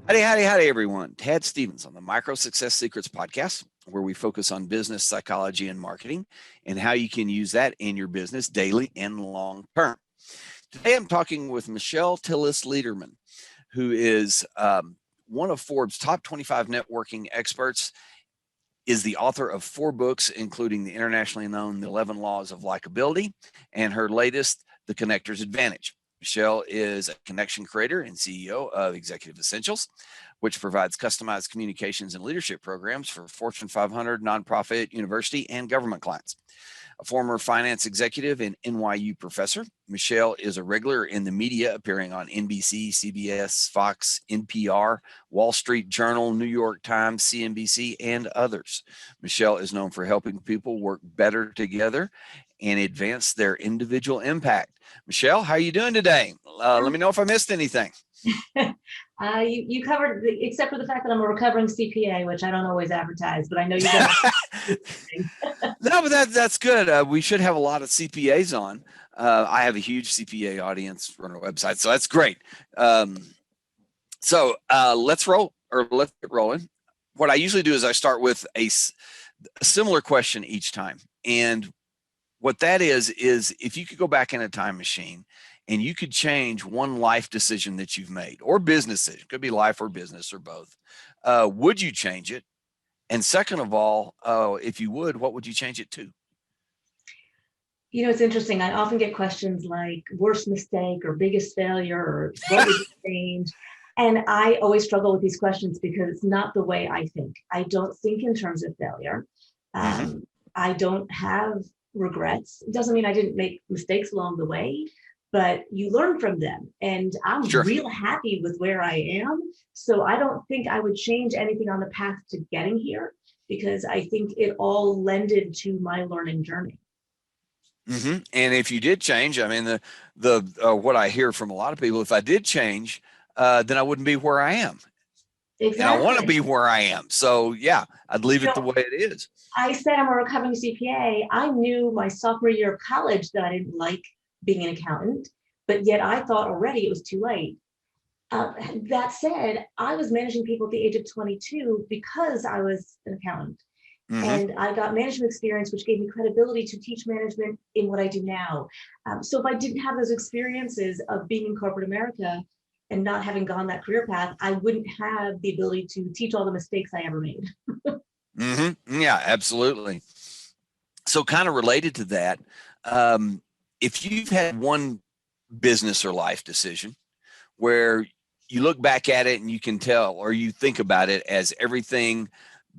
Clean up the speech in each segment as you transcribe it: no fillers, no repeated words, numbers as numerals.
Howdy, everyone. Tad Stevens on the Micro Success Secrets podcast, where we focus on business psychology and marketing and how you can use that in your business daily and long term. Today, I'm talking with Michelle Tillis Lederman, who is one of Forbes' top 25 networking experts, is the author of 4 books, including the internationally known The 11 Laws of Likability and her latest, The Connector's Advantage. Michelle is a connection creator and CEO of Executive Essentials, which provides customized communications and leadership programs for Fortune 500 nonprofit, university, and government clients. A former finance executive and NYU professor, Michelle is a regular in the media, appearing on NBC, CBS, Fox, NPR, Wall Street Journal, New York Times, CNBC, and others. Michelle is known for helping people work better together and advance their individual impact. Michelle, how are you doing today? Let me know if I missed anything. You covered, except for the fact that I'm a recovering CPA, which I don't always advertise, but I know you got. No, but that's good. We should have a lot of CPAs on. I have a huge CPA audience on our website, so that's great. So let's get rolling. What I usually do is I start with a similar question each time, and what that is if you could go back in a time machine and you could change one life decision that you've made, or business decision, could be life or business or both, would you change it? And second of all, if you would, what would you change it to? You know, it's interesting. I often get questions like worst mistake or biggest failure or what would you change? And I always struggle with these questions because it's not the way I think. I don't think in terms of failure. I don't have regrets. It doesn't mean I didn't make mistakes along the way, but you learn from them. And I'm real happy with where I am. So I don't think I would change anything on the path to getting here, because I think it all lended to my learning journey. And if you did change, I mean, the what I hear from a lot of people, if I did change, then I wouldn't be where I am. Exactly. And I want to be where I am. So yeah, I'd leave it the way it is. I said I'm a recovering CPA. I knew my sophomore year of college that I didn't like being an accountant, but yet I thought already it was too late. That said, I was managing people at the age of 22 because I was an accountant. And I got management experience, which gave me credibility to teach management in what I do now. So if I didn't have those experiences of being in corporate America and not having gone that career path, I wouldn't have the ability to teach all the mistakes I ever made. Yeah, absolutely. So kind of related to that, if you've had one business or life decision where you look back at it and you can tell, or you think about it as everything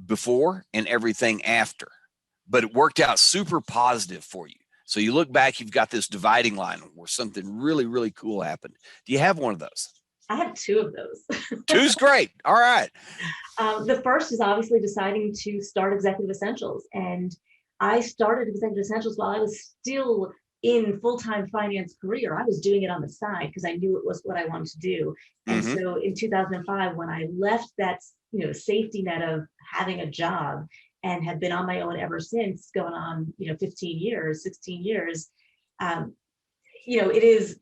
before and everything after, but it worked out super positive for you. So you look back, you've got this dividing line where something really, really cool happened. Do you have one of those? I have 2 of those. 2's great. All right. The first is obviously deciding to start Executive Essentials. And I started Executive Essentials while I was still in full-time finance career. I was doing it on the side because I knew it was what I wanted to do. And so in 2005, when I left that, safety net of having a job and have been on my own ever since, going on, 15 years, 16 years, it is,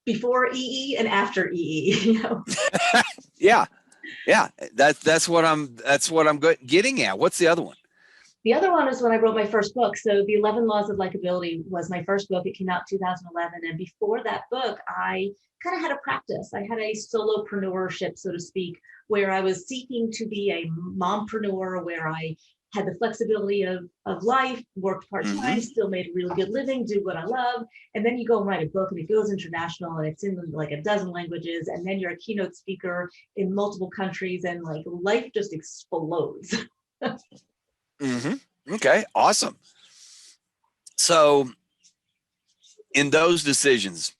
before EE and after EE, Yeah. That's what I'm getting at. What's the other one? The other one is when I wrote my first book. So The 11 Laws of Likability was my first book. It came out in 2011. And before that book, I kind of had a practice. I had a solopreneurship, so to speak, where I was seeking to be a mompreneur, where I had the flexibility of life, worked part-time, still made a really good living, do what I love. And then you go and write a book and it goes international and it's in like a dozen languages. And then you're a keynote speaker in multiple countries and like life just explodes. Okay, awesome. So in those decisions,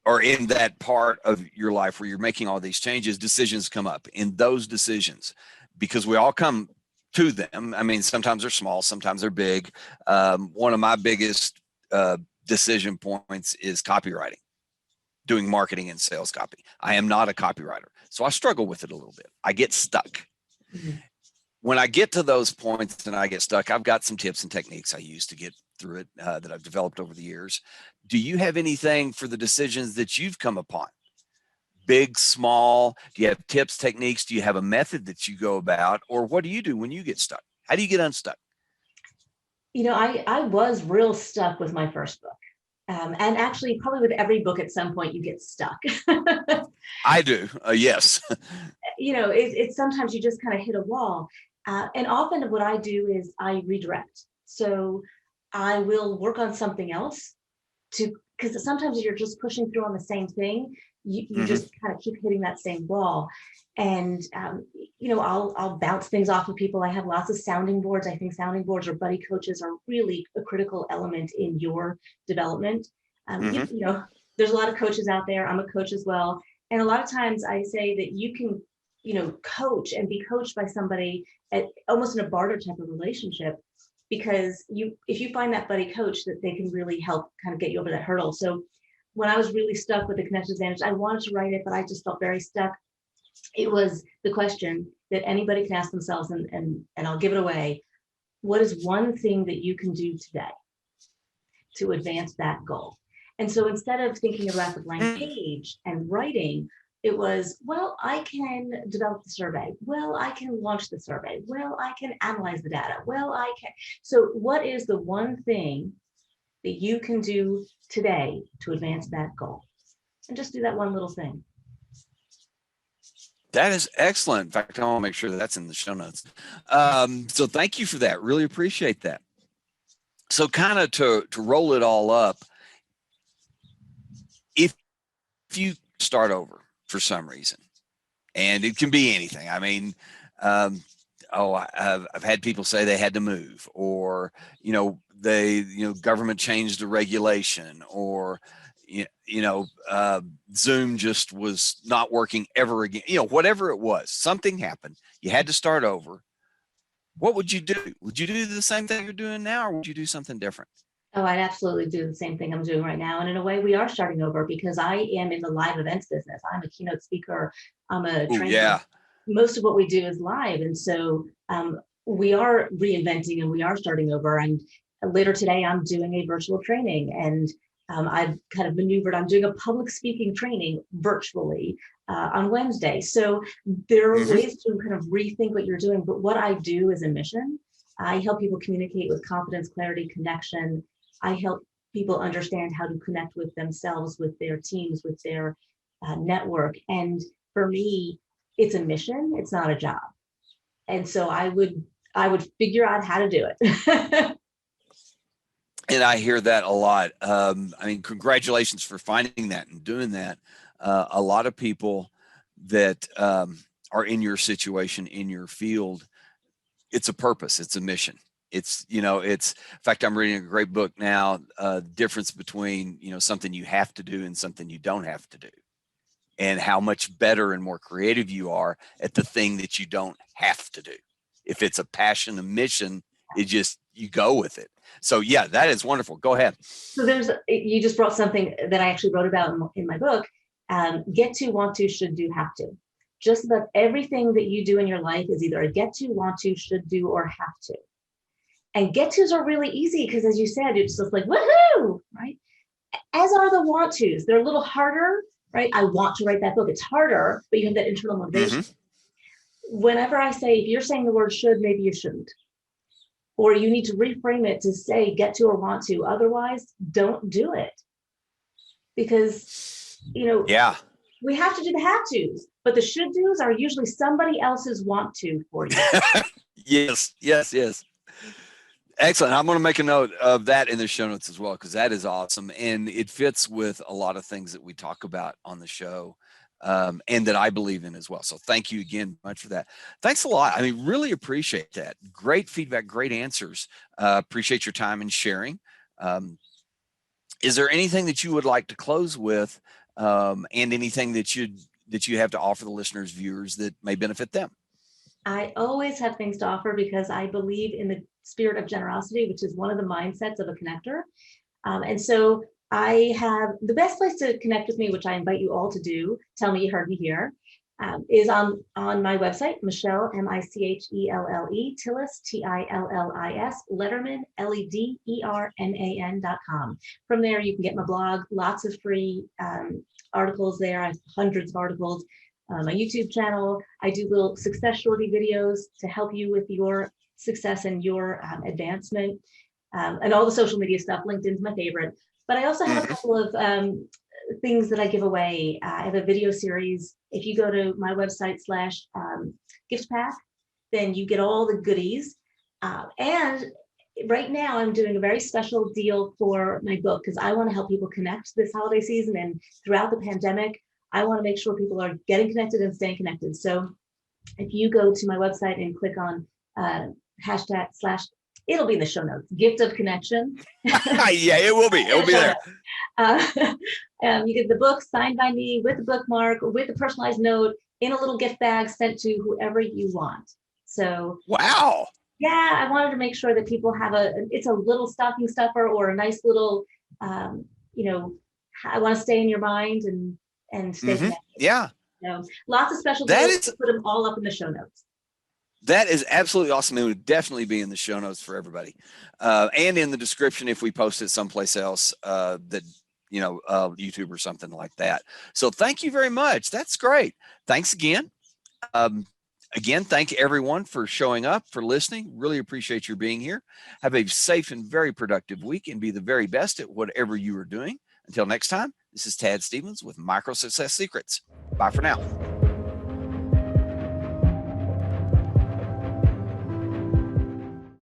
or in that part of your life where you're making all these changes, decisions come up. In those decisions, because we all come to them. I mean, sometimes they're small, sometimes they're big. One of my biggest decision points is copywriting, doing marketing and sales copy. I am not a copywriter, so I struggle with it a little bit. I get stuck. When I get to those points and I get stuck, I've got some tips and techniques I use to get through it that I've developed over the years. Do you have anything for the decisions that you've come upon big, small? Do you have tips, techniques? Do you have a method that you go about? Or what do you do when you get stuck? How do you get unstuck? I was real stuck with my first book. And actually, probably with every book at some point, you get stuck. I do. Yes. It's sometimes you just kind of hit a wall. And often what I do is I redirect. So I will work on something else because sometimes you're just pushing through on the same thing. You just kind of keep hitting that same wall. And, I'll bounce things off of people. I have lots of sounding boards. I think sounding boards or buddy coaches are really a critical element in your development. There's a lot of coaches out there. I'm a coach as well. And a lot of times I say that you can, coach and be coached by somebody at almost in a barter type of relationship, because if you find that buddy coach, that they can really help kind of get you over that hurdle. So when I was really stuck with the Connection Advantage, I wanted to write it, but I just felt very stuck. It was the question that anybody can ask themselves, and I'll give it away. What is one thing that you can do today to advance that goal? And so instead of thinking about the blank page and writing, it was, well, I can develop the survey. Well, I can launch the survey. Well, I can analyze the data. Well, I can. So what is the one thing that you can do today to advance that goal? And just do that one little thing. That is excellent. In fact, I want to make sure that's in the show notes. So thank you for that. Really appreciate that. So kind of to roll it all up, if you start over for some reason, and it can be anything. I mean, I've had people say they had to move, or, government changed the regulation, or, Zoom just was not working ever again, whatever it was, something happened, you had to start over. What would you do? Would you do the same thing you're doing now, or would you do something different? Oh, I'd absolutely do the same thing I'm doing right now. And in a way, we are starting over, because I am in the live events business. I'm a keynote speaker. I'm a trainer. Yeah. Most of what we do is live. And so we are reinventing and we are starting over. And later today, I'm doing a virtual training, and I've kind of maneuvered. I'm doing a public speaking training virtually on Wednesday. So there are ways to kind of rethink what you're doing. But what I do is a mission. I help people communicate with confidence, clarity, connection. I help people understand how to connect with themselves, with their teams, with their network. And for me, it's a mission. It's not a job. And so I would figure out how to do it. And I hear that a lot. Congratulations for finding that and doing that. A lot of people that are in your situation, in your field, it's a purpose, it's a mission. In fact, I'm reading a great book now, difference between, something you have to do and something you don't have to do, and how much better and more creative you are at the thing that you don't have to do. If it's a passion, a mission, you go with it. So yeah, that is wonderful. Go ahead. So you just brought something that I actually wrote about in my book. Get to, want to, should do, have to. Just about everything that you do in your life is either a get to, want to, should do, or have to. And get tos are really easy because, as you said, it's just like, woohoo, right? As are the want tos. They're a little harder, right? I want to write that book. It's harder, but you have that internal motivation. Whenever I say, if you're saying the word should, maybe you shouldn't. Or you need to reframe it to say get to or want to. Otherwise, don't do it. Because, we have to do the have tos, but the should do's are usually somebody else's want to for you. Yes. Excellent. I'm going to make a note of that in the show notes as well, because that is awesome. And it fits with a lot of things that we talk about on the show, and that I believe in as well. So thank you again much for that. Thanks a lot. Really appreciate that. Great feedback, great answers. Appreciate your time and sharing. Is there anything that you would like to close with, and anything that you have to offer the listeners, viewers, that may benefit them? I always have things to offer because I believe in the spirit of generosity, which is one of the mindsets of a connector. And so I have the best place to connect with me, which I invite you all to do. Tell me you heard me here. is on my website, Michelle, Michelle, Tillis, Tillis, Lederman, Lederman.com. From there, you can get my blog, lots of free articles there. I have hundreds of articles. My YouTube channel, I do little success shorty videos to help you with your success and your advancement, and all the social media stuff. LinkedIn's my favorite, but I also have a couple of things that I give away. I have a video series. If you go to my website / gift pack, then you get all the goodies. And right now I'm doing a very special deal for my book, because I want to help people connect this holiday season and throughout the pandemic. I want to make sure people are getting connected and staying connected. So if you go to my website and click on hashtag / it'll be in the show notes, gift of connection. Yeah, it will be. It will be there. You get the book signed by me with a bookmark, with a personalized note in a little gift bag sent to whoever you want. So wow. Yeah, I wanted to make sure that people have it's a little stocking stuffer or a nice little, I want to stay in your mind and stay connected. Yeah. So lots of special deals. Put them all up in the show notes. That is absolutely awesome. It would definitely be in the show notes for everybody, and in the description if we post it someplace else, that YouTube or something like that. So thank you very much. That's great. Thanks again. Again, thank everyone for showing up, for listening. Really appreciate your being here. Have a safe and very productive week, and be the very best at whatever you are doing. Until next time, this is Tad Stevens with Micro Success Secrets. Bye for now.